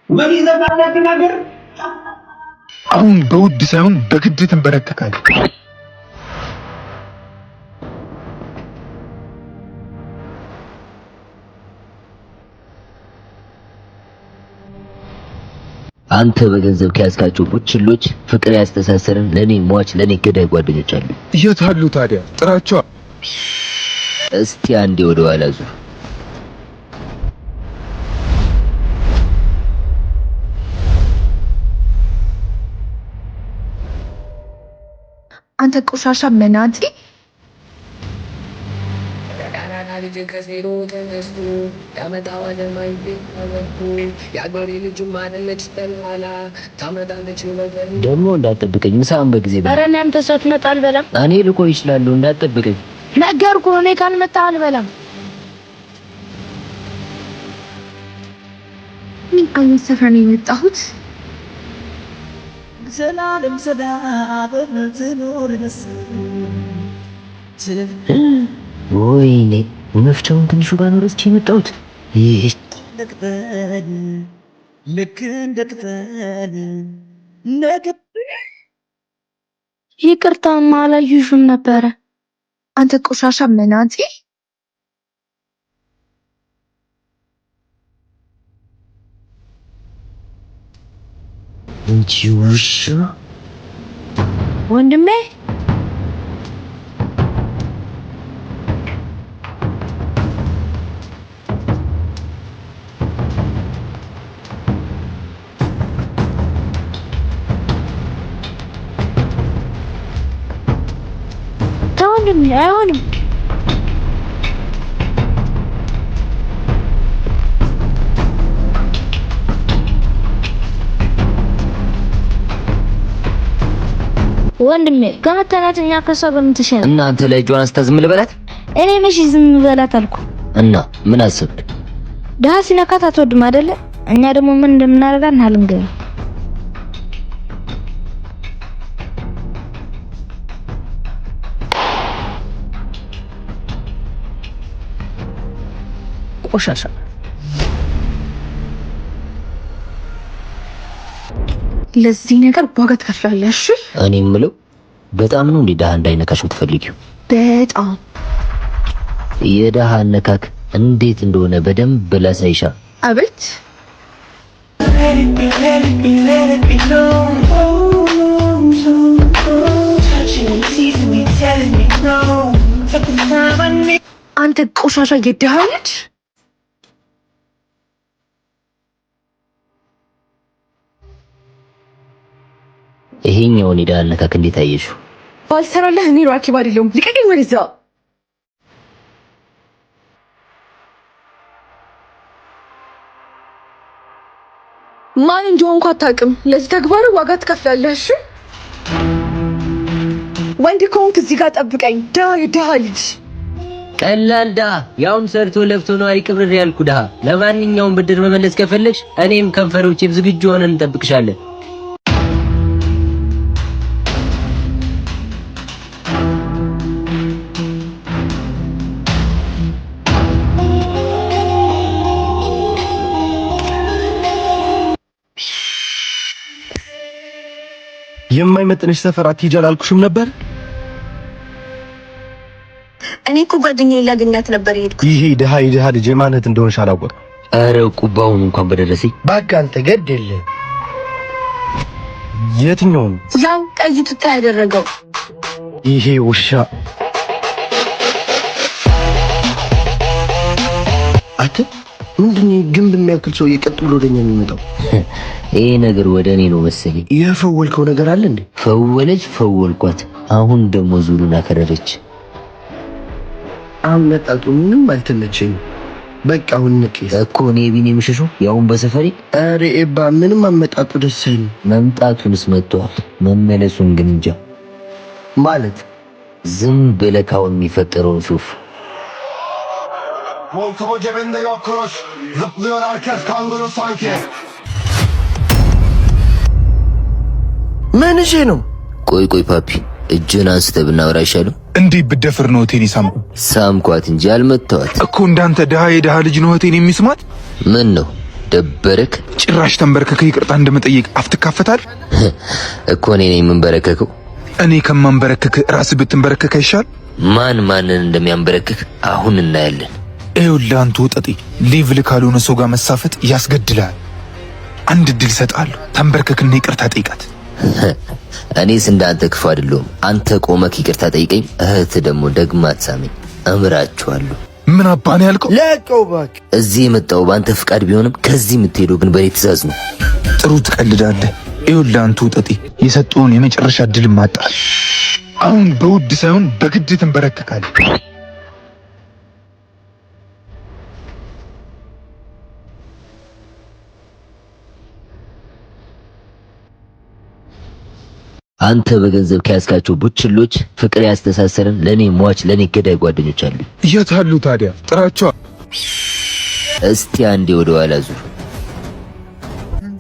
ምን ይዘጋለት ነገር አሁን በውድ ሳይሆን በግድ ትንበረከካለህ። አንተ በገንዘብ ከያዝካቸው ቡችሎች ፍቅር ያስተሳሰረን ለኔ ሟች ለኔ ገዳይ ጓደኞች አሉ። የት አሉ ታዲያ? ጥራቸው። እስቲ አንዴ ወደ ኋላ ዙር። አንተ ቆሻሻ መናጢ! ደግሞ እንዳትጠብቀኝ ምሳን በጊዜ በል። ኧረ እኔ አንተ ሳትመጣ አልበላም። እኔ ልቆይ እችላለሁ፣ እንዳትጠብቀኝ። ነገርኩህ፣ እኔ ካልመጣህ አልበላም። ምን አይነት ሰፈር ነው የመጣሁት? ዘላለም ሰላም ትኖር ደስ ወይኔ መፍቻውን ትንሹ ጋር ነው ረስቼ የመጣሁት። ልክ እንደ ቅጠል ይቅርታማ አላየሁሽም ነበረ። አንተ ቆሻሻ መናጢ! እንጂ ውሻ ወንድሜ ወንድሜ አይሆንም። ወንድሜ ከመተናት እኛ ከሷ በምን ትሻል? እናንተ ላይ ጆን አንስታ ዝም ልበላት? እኔ መቼ ዝም በላት አልኩ? እና ምን አሰብክ? ደሃ ሲነካት አትወድም አይደለ? እኛ ደግሞ ምን እንደምናደርጋት እናልንገር። ቆሻሻ ለዚህ ነገር ዋጋ ትከፍላለሽ። እኔ የምለው በጣም ነው እንዴ ደሃ እንዳይነካሽ የምትፈልጊው? በጣም የደሃ አነካክ እንዴት እንደሆነ በደንብ ላሳይሻ። አቤት አንተ ቆሻሻ የደሃ ልጅ! ይሄኛውን የደሃ አነካክ እንዴት አየሽው? ባልሰራለህ እኔ ራኪብ አይደለሁም። ልቀቀኝ ወደዛ። ማን እንደሆንኩ አታውቅም። ለዚህ ተግባር ዋጋ ትከፍላለህ። እሺ ወንድ ከሆንክ እዚህ ጋር ጠብቀኝ። ደሃ ልጅ ቀላል ደሃ፣ ያውም ሰርቶ ለፍቶ ነዋሪ ቅብር ያልኩ ደሃ። ለማንኛውም ብድር መመለስ ከፈለግሽ እኔም ከንፈሮቼም ዝግጁ ሆነን እንጠብቅሻለን። የማይመጥንሽ ሰፈር አትሄጂ አላልኩሽም ነበር? እኔ እኮ ጓደኛዬ ላገኛት ነበር የሄድኩት። ይሄ የድሃ ልጅ የማነት እንደሆነሽ አላወቅም። ኧረ ቁባውን እንኳን በደረሰኝ። እባክህ አንተ ገድ የለ። የትኛውን? ያው ቀይ ቱታ ያደረገው ይሄ ውሻ። አንተ ምንድነው ግንብ የሚያክል ሰው የቀጥ ብሎ ወደኛ የሚመጣው? ይሄ ነገር ወደ እኔ ነው መሰለኝ። የፈወልከው ነገር አለ እንዴ? ፈወለች፣ ፈወልኳት። አሁን ደግሞ ዙሩን አከረረች። አመጣጡ ምንም አልተመቸኝም። በቃ አሁን ንቄስ እኮ እኔ ቢኔ ምሽሹ ያውን በሰፈሪ። አሬ ኤባ ምንም አመጣጡ ደስ አይልም። መምጣቱንስ መጥቷል፣ መመለሱን ግን እንጃ። ማለት ዝም ብለህ ካሁን የሚፈጠረውን ሹፍ። Montumu cebinde yok kuruş. Zıplıyor herkes kanguru sanki. ምን እሺ ነው? ቆይ ፓፒ እጅን አንስተህ ብናወራ አይሻልም? እንዲህ ብደፍር ነው እህቴን ሳምኩ? ሳምኳት እንጂ አልመታኋት እኮ። እንዳንተ የድሃ ልጅ ነው እህቴን የሚስማት? ምን ነው ደበረክ? ጭራሽ ተንበርከከ ይቅርታ እንደመጠየቅ አፍትካፈታል እኮ እኔ ነኝ የምንበረከከው። እኔ ከማንበረከክ ራስ ብትንበረከክ አይሻል? ማን ማንን እንደሚያንበረክክ አሁን እናያለን። ይኸውልህ አንተ ወጠጤ፣ ሌቭል ካልሆነ ሰው ጋር መሳፈጥ ያስገድላል። አንድ እድል እሰጥሃለሁ፣ ተንበርከክና ይቅርታ ጠይቃት። እኔስ እንዳንተ ክፉ አይደለሁም። አንተ ቆመክ ይቅርታ ጠይቀኝ፣ እህት ደግሞ ደግማ አትሳመኝ። እምራችኋለሁ። ምን አባን ያልከው? ለቀው እባክህ። እዚህ የመጣው በአንተ ፍቃድ ቢሆንም ከዚህ የምትሄደው ግን በእኔ ትእዛዝ ነው። ጥሩ ትቀልዳለህ። ይኸውልህ አንተ ወጠጤ፣ የሰጠውን የመጨረሻ እድል ማጣል። አሁን በውድ ሳይሆን በግድ ትንበረከካለህ። አንተ በገንዘብ ከያዝካቸው ቡችሎች ፍቅር ያስተሳሰረን ለኔ ሟች ለኔ ገዳይ ጓደኞች አሉ። የት አሉ ታዲያ? ጥራቸው። እስቲ አንዴ ወደ ኋላ ዙር።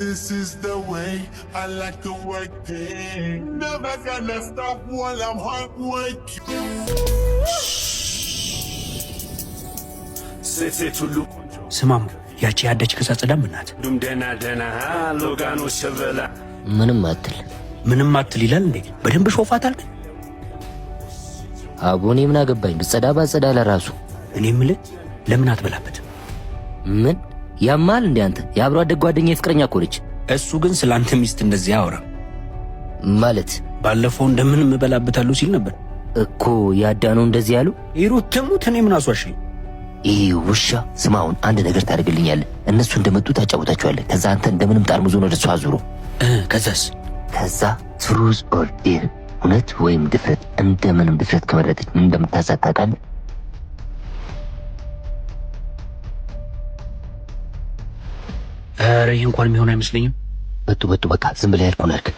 This is the way I like to work it. Never gonna stop while I'm hard working. ስማሙ ያቺ ያደች ከሳጽዳም እናት ምንም አትል ምንም አትል ይላል እንዴ? በደንብ ሾፋታል። አቦኔ ምን አገባኝ? ብጸዳ ባጸዳ ለራሱ። እኔ የምልህ ለምን አትበላበት? ምን ያማል እንዴ አንተ? የአብሮ አደግ ጓደኛ የፍቅረኛ እኮ ነች። እሱ ግን ስላንተ ሚስት እንደዚህ ያወራ ማለት ባለፈው እንደምንም እበላበታለሁ ሲል ነበር እኮ። ያዳነው እንደዚህ ያሉ ይሩት ተሙት። እኔ ምን አስዋሽኝ? ይሄ ውሻ ስማውን አንድ ነገር ታደርግልኛለህ። እነሱ እንደመጡ ታጫውታቸዋለህ። ከዛ አንተ እንደምንም ጠርሙዞን ወደ እሷ አዙሮ ከዛስ? ከዛ ትሩዝ ኦር ዴር፣ እውነት ወይም ድፍረት። እንደምንም ድፍረት ከመረጠች ምን እንደምታሳት ታውቃለህ? ኧረ ይህ እንኳን የሚሆን አይመስለኝም። በቱ በቃ ዝም ብለህ ያልኩህን አድርግ።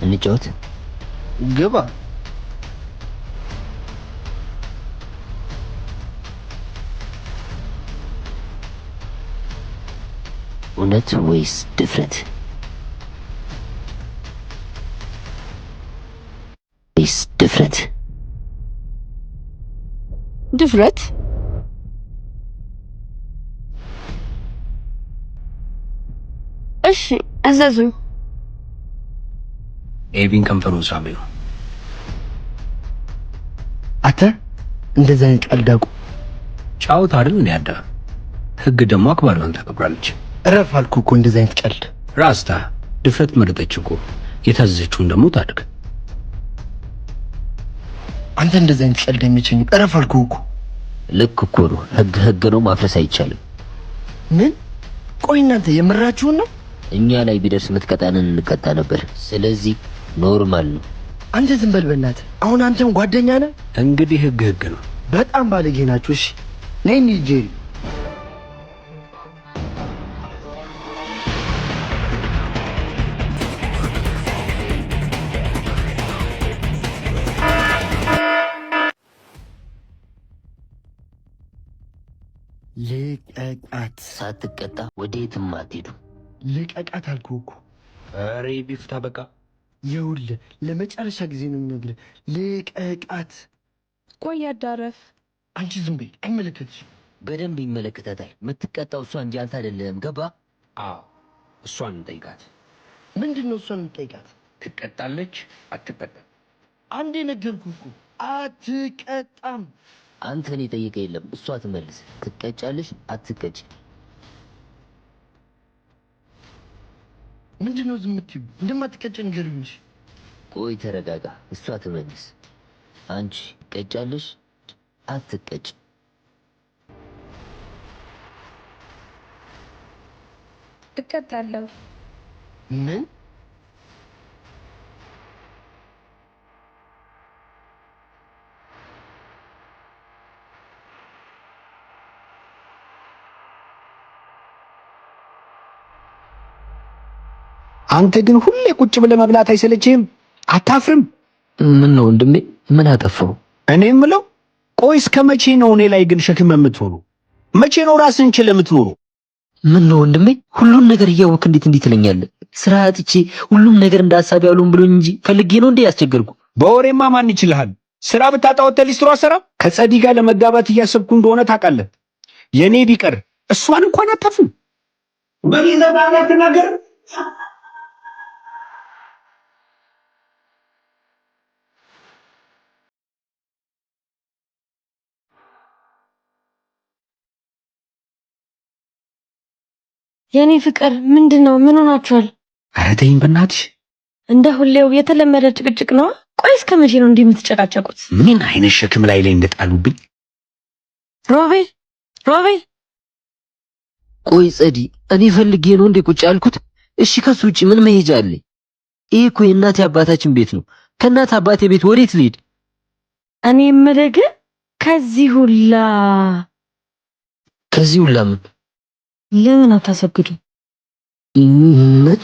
እንጫወት። ግባ። እውነት ወይስ ድፍረት? ወይስ ድፍረት? ድፍረት። እሺ እዘዙኝ። ኤቢን ከንፈሩን ሳሚው። አንተ እንደዛ አይነት ቀልድ አቁም። ጫውታ አይደል እንዴ? ያዳ ህግ ደግሞ አክባሪውን ታከብራለች። እረፍ አልኩህ እኮ እንደዛ አይነት ቀልድ። ራስታ ድፍረት መረጠች እኮ፣ የታዘዘችውን ደግሞ ታድርግ። አንተ እንደዛ አይነት ቀልድ አይመቸኝም። እረፍ አልኩህ እኮ። ልክ እኮ ነው። ህግ ነው፣ ማፍረስ አይቻልም። ምን? ቆይ እናንተ የምራችሁን ነው? እኛ ላይ ቢደርስ ምትቀጣንን እንቀጣ ነበር። ስለዚህ ኖርማል ነው። አንተ ዝም በል በእናትህ። አሁን አንተም ጓደኛ ነህ። እንግዲህ ህግ ነው። በጣም ባለጌ ናችሁ። እሺ ነይ ጄሪ። ልቀቃት። ሳትቀጣ ወዴትም አትሄዱ። ልቀቃት አልኩህ እኮ። ኧረ ቢፍታ በቃ። ይኸውልህ ለመጨረሻ ጊዜ ነው የምነግርህ፣ ልቀቃት። ቆይ አዳረፍ። አንቺ ዝም በይ፣ አይመለከትሽ። በደንብ ይመለከታታል። የምትቀጣው እሷ እንጂ አንተ አይደለም። ገባ? አዎ እሷን እንጠይቃት። ምንድን ነው እሷን እንጠይቃት? ትቀጣለች አትቀጣም? አንዴ ነገርኩህ እኮ አትቀጣም። አንተን የጠየቀ የለም። እሷ ትመልስ። ትቀጫለሽ አትቀጭ? ምንድነው ዝም የምትይው? እንደማትቀጭ ንገሪኝ። ቆይ ተረጋጋ። እሷ ትመልስ። አንቺ ቀጫለሽ አትቀጭ? እቀጣለሁ። ምን? አንተ ግን ሁሌ ቁጭ ብለህ መብላት አይሰለችህም? አታፍርም? ምን ነው ወንድሜ? ምን አጠፋው? እኔ የምለው ቆይ እስከ መቼ ነው እኔ ላይ ግን ሸክም የምትሆኑ? መቼ ነው ራስን ችለህ የምትኖሩ? ምን ነው ወንድሜ ሁሉን ነገር እያወክ እንዴት ትለኛለህ? ስራ አጥቼ ሁሉም ነገር እንዳሳብ ያሉን ብሎኝ እንጂ ፈልጌ ነው እንዴ ያስቸገርኩ? በወሬማ ማን ይችላል? ስራ ብታጣው ሊስትሮ አሰራ ከጸዲ ጋር ለመጋባት እያሰብኩ እንደሆነ ታውቃለህ። የኔ ቢቀር እሷን እንኳን አታፍም። በጊዜ ባላት ነገር የኔ ፍቅር ምንድነው? ምን ሆናችኋል? ኧረ ተይኝ በእናትሽ። እንደ ሁሌው የተለመደ ጭቅጭቅ ነው? ቆይ እስከ መቼ ነው እንዲህ የምትጨቃጨቁት? ምን አይነት ሸክም ላይ እንደጣሉብኝ። ሮቤል ቆይ ጸዲ፣ እኔ ፈልጌ ነው እንዴ ቁጭ ያልኩት? እሺ ከሱ ውጪ ምን መሄጃ አለኝ? ይሄ እኮ የእናቴ አባታችን ቤት ነው። ከእናት አባቴ ቤት ወዴት ልሄድ? እኔ የምልህ ግን ከዚህ ሁላ ምን ለምን አታሰግዱ? ምን